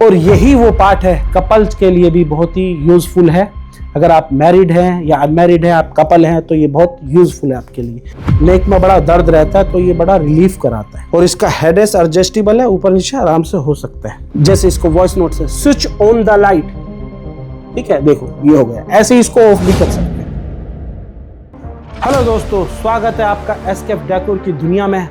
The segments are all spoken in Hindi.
और यही वो पार्ट है कपल्स के लिए भी बहुत ही यूजफुल है। अगर आप मैरिड हैं या अनमैरिड हैं, आप कपल हैं, तो ये बहुत यूजफुल है आपके लिए। नेक में बड़ा दर्द रहता है तो ये बड़ा रिलीफ कराता है। और इसका हेडरेस्ट एडजस्टेबल है, ऊपर नीचे आराम से हो सकता है। जैसे इसको वॉइस नोट से स्विच ऑन द लाइट, ठीक है, देखो ये हो गया। ऐसे इसको ऑफ भी कर सकते हैं। हेलो दोस्तों, स्वागत है आपका एस्केप डेकोर की दुनिया में।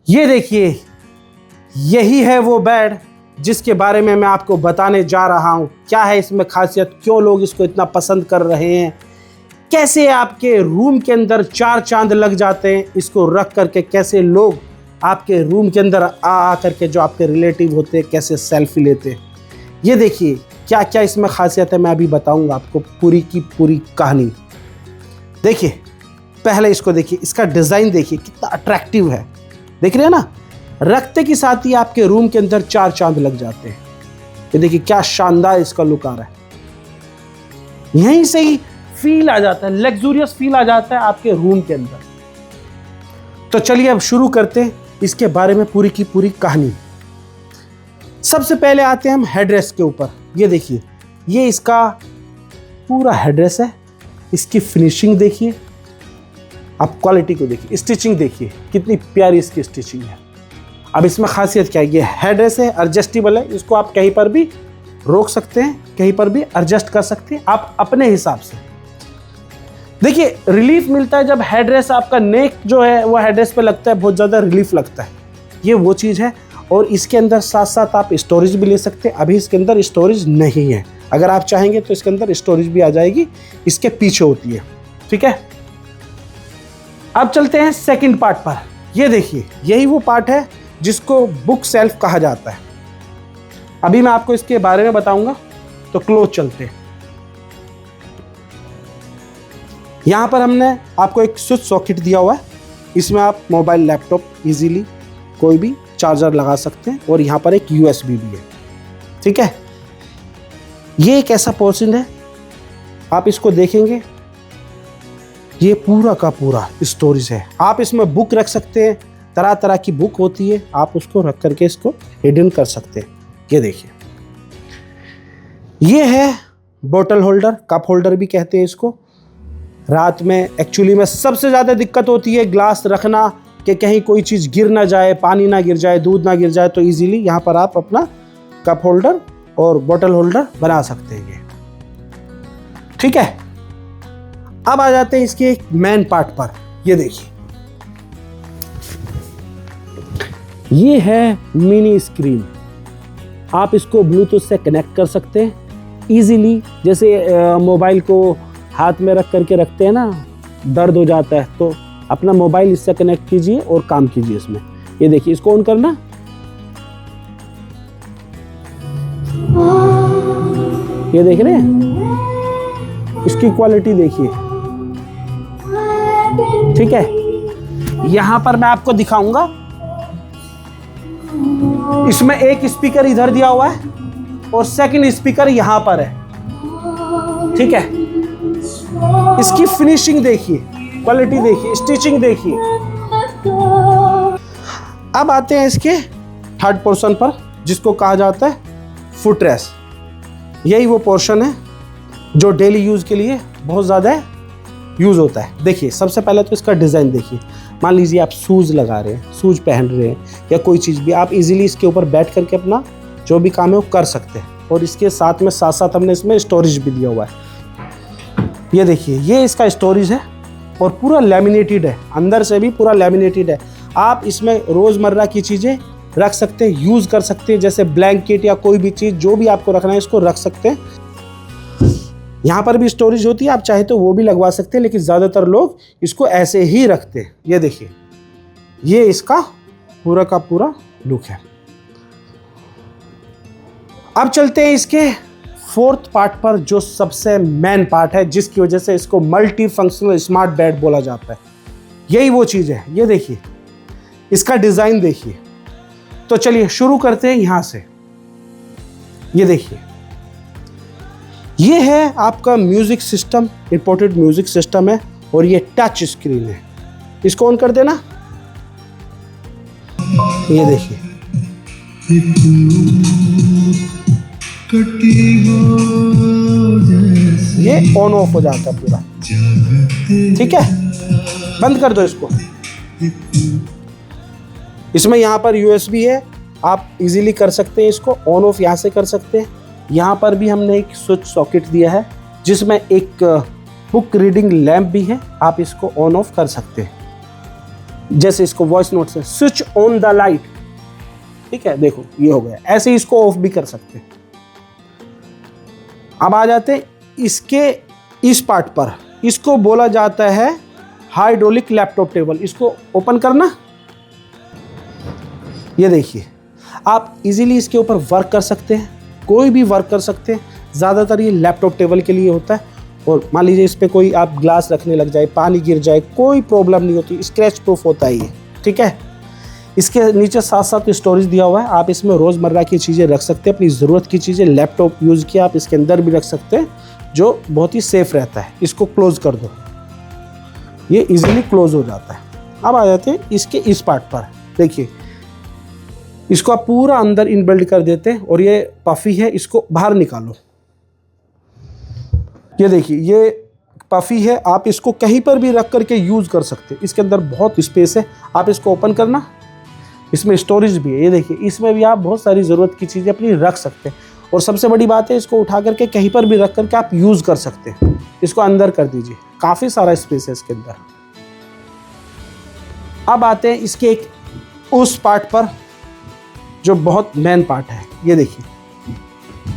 ये देखिए, यही है वो बेड जिसके बारे में मैं आपको बताने जा रहा हूँ। क्या है इसमें खासियत, क्यों लोग इसको इतना पसंद कर रहे हैं, कैसे आपके रूम के अंदर चार चांद लग जाते हैं इसको रख करके, कैसे लोग आपके रूम के अंदर आ करके जो आपके रिलेटिव होते हैं कैसे सेल्फी लेते हैं। ये देखिए क्या क्या इसमें खासियत है, मैं अभी बताऊँगा आपको पूरी की पूरी कहानी। देखिए पहले इसको देखिए, इसका डिज़ाइन देखिए कितना अट्रैक्टिव है, देख रहे हैं ना। रखते के साथ ही आपके रूम के अंदर चार चांद लग जाते हैं। ये देखिए क्या शानदार इसका लुक आ रहा है। यहीं से ही फील आ जाता है, लग्जूरियस फील आ जाता है आपके रूम के अंदर। तो चलिए अब शुरू करते हैं इसके बारे में पूरी की पूरी कहानी। सबसे पहले आते हैं हम हेडरेस्ट के ऊपर। ये देखिए, ये इसका पूरा हेडरेस्ट है। इसकी फिनिशिंग देखिए, आप क्वालिटी को देखिए, स्टिचिंग देखिए कितनी प्यारी इसकी स्टिचिंग है। अब इसमें खासियत क्या है, ये हेडरेस्ट है, एडजस्टेबल है। इसको आप कहीं पर भी रोक सकते हैं, कहीं पर भी एडजस्ट कर सकते हैं आप अपने हिसाब से। देखिए रिलीफ मिलता है जब हेडरेस्ट, आपका नेक जो है वो हेडरेस्ट पे लगता है, बहुत ज़्यादा रिलीफ लगता है। ये वो चीज़ है। और इसके अंदर साथ साथ आप स्टोरेज भी ले सकते हैं। अभी इसके अंदर स्टोरेज नहीं है, अगर आप चाहेंगे तो इसके अंदर स्टोरेज भी आ जाएगी, इसके पीछे होती है, ठीक है। अब चलते हैं सेकंड पार्ट पर। ये देखिए, यही वो पार्ट है जिसको बुक सेल्फ कहा जाता है। अभी मैं आपको इसके बारे में बताऊंगा, तो क्लोज चलते हैं। यहां पर हमने आपको एक स्विच सॉकेट दिया हुआ है। इसमें आप मोबाइल, लैपटॉप इजीली कोई भी चार्जर लगा सकते हैं। और यहां पर एक यूएसबी भी है, ठीक है। ये एक ऐसा पोर्शन है, आप इसको देखेंगे, ये पूरा का पूरा स्टोरेज है। आप इसमें बुक रख सकते हैं, तरह तरह की बुक होती है, आप उसको रख करके इसको हिडन कर सकते हैं। ये देखिए, ये है बोतल होल्डर, कप होल्डर भी कहते हैं इसको। रात में एक्चुअली में सबसे ज़्यादा दिक्कत होती है ग्लास रखना, कि कहीं कोई चीज़ गिर ना जाए, पानी ना गिर जाए, दूध ना गिर जाए। तो इजीली यहाँ पर आप अपना कप होल्डर और बोतल होल्डर बना सकते हैं, ठीक है। अब आ जाते हैं इसके मेन पार्ट पर। ये देखिए, ये है मिनी स्क्रीन। आप इसको ब्लूटूथ से कनेक्ट कर सकते हैं इजीली। जैसे मोबाइल को हाथ में रख करके रखते हैं ना, दर्द हो जाता है, तो अपना मोबाइल इससे कनेक्ट कीजिए और काम कीजिए इसमें। ये देखिए, इसको ऑन करना, ये देख रहे हैं, इसकी क्वालिटी देखिए, ठीक है। यहां पर मैं आपको दिखाऊंगा, इसमें एक स्पीकर इधर दिया हुआ है और सेकंड स्पीकर यहां पर है, ठीक है। इसकी फिनिशिंग देखिए, क्वालिटी देखिए, स्टिचिंग देखिए। अब आते हैं इसके थर्ड पोर्शन पर, जिसको कहा जाता है फुट रेस्ट। यही वो पोर्शन है जो डेली यूज के लिए बहुत ज़्यादा यूज़ होता है। देखिए सबसे पहले तो इसका डिज़ाइन देखिए। मान लीजिए आप शूज़ लगा रहे हैं, शूज़ पहन रहे हैं, या कोई चीज़ भी, आप इजीली इसके ऊपर बैठ करके अपना जो भी काम है वो कर सकते हैं। और इसके साथ में हमने इसमें स्टोरेज भी दिया हुआ है। ये देखिए, ये इसका स्टोरेज है और पूरा लैमिनेटेड है, अंदर से भी पूरा लैमिनेटेड है। आप इसमें रोज़मर्रा की चीज़ें रख सकते हैं, यूज़ कर सकते हैं, जैसे ब्लैंकेट या कोई भी चीज़ जो भी आपको रखना है इसको रख सकते हैं। यहाँ पर भी स्टोरेज होती है, आप चाहे तो वो भी लगवा सकते हैं, लेकिन ज़्यादातर लोग इसको ऐसे ही रखते हैं। ये देखिए, ये इसका पूरा का पूरा लुक है। अब चलते हैं इसके फोर्थ पार्ट पर जो सबसे मेन पार्ट है, जिसकी वजह से इसको मल्टी फंक्शनल स्मार्ट बेड बोला जाता है, यही वो चीज़ है। ये देखिए, इसका डिज़ाइन देखिए। तो चलिए शुरू करते हैं यहाँ से। ये देखिए, ये है आपका music system, imported music system है, और ये टच स्क्रीन है। इसको ऑन कर देना। ये देखिए, ये ऑन ऑफ हो जाता है पूरा। ठीक है, बंद कर दो इसको। इसमें यहाँ पर USB है, आप इजीली कर सकते हैं इसको ऑन ऑफ, यहाँ से कर सकते हैं। यहाँ पर भी हमने एक स्विच सॉकेट दिया है जिसमें एक बुक रीडिंग लैंप भी है, आप इसको ऑन ऑफ कर सकते हैं। जैसे इसको वॉइस नोट से स्विच ऑन द लाइट, ठीक है, देखो ये हो गया। ऐसे ही इसको ऑफ भी कर सकते हैं। अब आ जाते हैं इसके इस पार्ट पर, इसको बोला जाता है हाइड्रोलिक लैपटॉप टेबल। इसको ओपन करना। ये देखिए, आप इजीली इसके ऊपर वर्क कर सकते हैं, कोई भी वर्क कर सकते हैं। ज़्यादातर ये लैपटॉप टेबल के लिए होता है, और मान लीजिए इस पर कोई आप ग्लास रखने लग जाए, पानी गिर जाए, कोई प्रॉब्लम नहीं होती, स्क्रैच प्रूफ होता है ये। ठीक है, इसके नीचे साथ साथ स्टोरेज दिया हुआ है, आप इसमें रोज़मर्रा की चीज़ें रख सकते हैं, अपनी ज़रूरत की चीज़ें। लैपटॉप यूज़ किया आप इसके अंदर भी रख सकते हैं, जो बहुत ही सेफ़ रहता है। इसको क्लोज़ कर दो, ये इजीली क्लोज़ हो जाता है। अब आ जाते हैं इसके इस पार्ट पर। देखिए, इसको आप पूरा अंदर इनबिल्ड कर देते हैं, और ये पफ़ी है, इसको बाहर निकालो। ये देखिए, ये पफ़ी है, आप इसको कहीं पर भी रख करके यूज़ कर सकते हैं। इसके अंदर बहुत स्पेस है। आप इसको ओपन करना, इसमें स्टोरेज भी है। ये देखिए, इसमें भी आप बहुत सारी ज़रूरत की चीज़ें अपनी रख सकते हैं। और सबसे बड़ी बात है, इसको उठा करके कहीं पर भी रख करके आप यूज़ कर सकते हैं। इसको अंदर कर दीजिए, काफ़ी सारा स्पेस है इसके अंदर। अब आते हैं इसके एक उस पार्ट पर जो बहुत मेन पार्ट है। ये देखिए,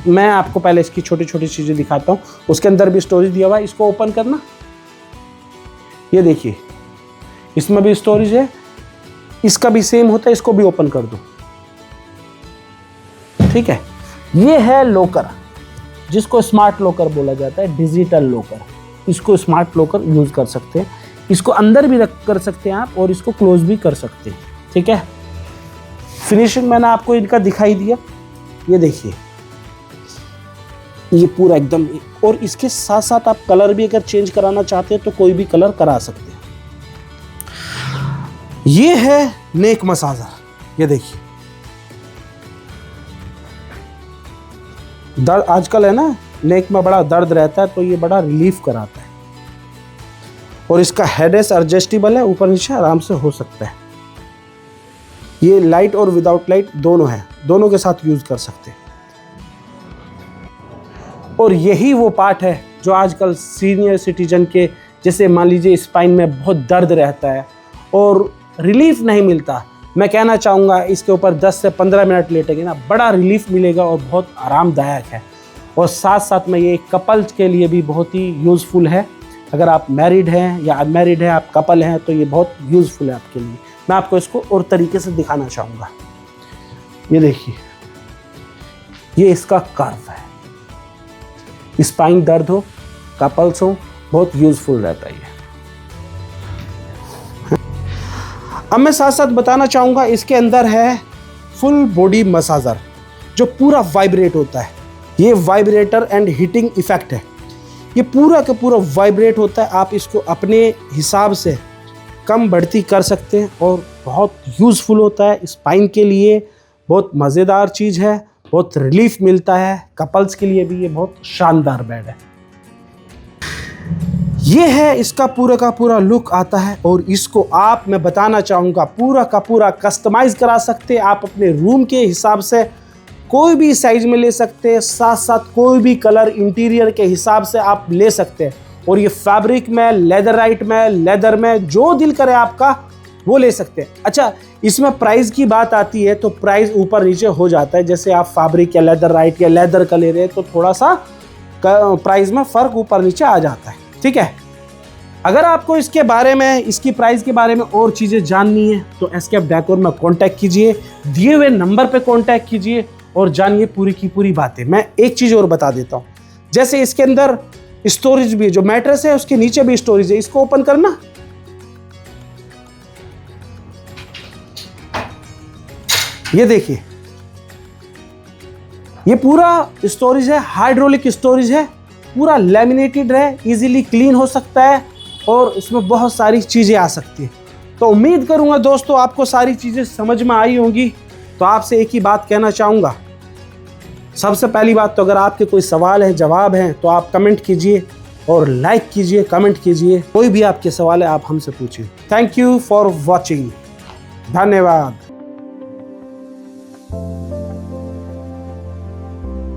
मैं आपको पहले इसकी छोटी छोटी चीज़ें दिखाता हूँ। उसके अंदर भी स्टोरेज दिया हुआ है, इसको ओपन करना। ये देखिए, इसमें भी स्टोरेज है, इसका भी सेम होता है, इसको भी ओपन कर दो। ठीक है, ये है लॉकर, जिसको स्मार्ट लॉकर बोला जाता है, डिजिटल लॉकर। इसको स्मार्ट लॉकर यूज़ कर सकते हैं, इसको अंदर भी रख कर सकते हैं आप, और इसको क्लोज भी कर सकते हैं। ठीक है, फिनिशिंग मैंने आपको इनका दिखाई दिया। ये देखिए, ये पूरा एकदम, और इसके साथ साथ आप कलर भी अगर चेंज कराना चाहते हैं तो कोई भी कलर करा सकते हैं। ये है नेक मसाजर। ये देखिए, दर्द आजकल है ना, नेक में बड़ा दर्द रहता है, तो ये बड़ा रिलीफ कराता है। और इसका हेडरेस्ट एडजस्टेबल है, ऊपर नीचे आराम से हो सकता है। ये लाइट और विदाउट लाइट दोनों है, दोनों के साथ यूज कर सकते हैं। और यही वो पार्ट है जो आजकल सीनियर सिटीजन के, जैसे मान लीजिए स्पाइन में बहुत दर्द रहता है और रिलीफ नहीं मिलता, मैं कहना चाहूँगा इसके ऊपर 10 से 15 मिनट लेटेंगे ना, बड़ा रिलीफ मिलेगा और बहुत आरामदायक है। और साथ साथ में ये कपल्स के लिए भी बहुत ही यूज़फुल है। अगर आप मैरिड हैं या अनमैरिड हैं, आप कपल हैं, तो ये बहुत यूज़फुल है आपके लिए। मैं आपको इसको और तरीके से दिखाना चाहूँगा। ये देखिए, ये इसका कर्व है, स्पाइन दर्द हो, कपल्स हो, बहुत यूज़फुल रहता है ये। अब मैं साथ साथ बताना चाहूँगा, इसके अंदर है फुल बॉडी मसाजर जो पूरा वाइब्रेट होता है। ये वाइब्रेटर एंड हीटिंग इफेक्ट है, ये पूरा का पूरा वाइब्रेट होता है। आप इसको अपने हिसाब से कम बढ़ती कर सकते हैं और बहुत यूज़फुल होता है स्पाइन के लिए। बहुत मज़ेदार चीज़ है, बहुत रिलीफ मिलता है। कपल्स के लिए भी ये बहुत शानदार बेड है। ये है इसका पूरा का पूरा लुक आता है। और इसको आप, मैं बताना चाहूँगा, पूरा का पूरा कस्टमाइज़ करा सकते हैं आप अपने रूम के हिसाब से। कोई भी साइज में ले सकते हैं, साथ साथ कोई भी कलर इंटीरियर के हिसाब से आप ले सकते हैं। और ये फैब्रिक में, लेदराइट में, लेदर में, जो दिल करे आपका वो ले सकते हैं। अच्छा, इसमें प्राइस की बात आती है तो प्राइस ऊपर नीचे हो जाता है। जैसे आप फैब्रिक या लेदराइट या लेदर का ले रहे हैं तो थोड़ा सा प्राइस में फ़र्क ऊपर नीचे आ जाता है। ठीक है, अगर आपको इसके बारे में, इसकी प्राइस के बारे में और चीज़ें जाननी है तो एस्केप डेकोर में कांटेक्ट कीजिए, दिए हुए नंबर पे कांटेक्ट कीजिए और जानिए पूरी की पूरी बातें। मैं एक चीज़ और बता देता हूँ, जैसे इसके अंदर स्टोरेज भी है, जो मैट्रेस है उसके नीचे भी स्टोरेज है। इसको ओपन करना, ये देखिए, ये पूरा स्टोरेज है, हाइड्रोलिक स्टोरेज है, पूरा लैमिनेटेड है, इजीली क्लीन हो सकता है और इसमें बहुत सारी चीज़ें आ सकती हैं। तो उम्मीद करूंगा दोस्तों आपको सारी चीज़ें समझ में आई होंगी। तो आपसे एक ही बात कहना चाहूँगा, सबसे पहली बात तो अगर आपके कोई सवाल है, जवाब हैं, तो आप कमेंट कीजिए और लाइक कीजिए, कमेंट कीजिए। कोई भी आपके सवाल है आप हमसे पूछिए। Thank you for watching. धन्यवाद।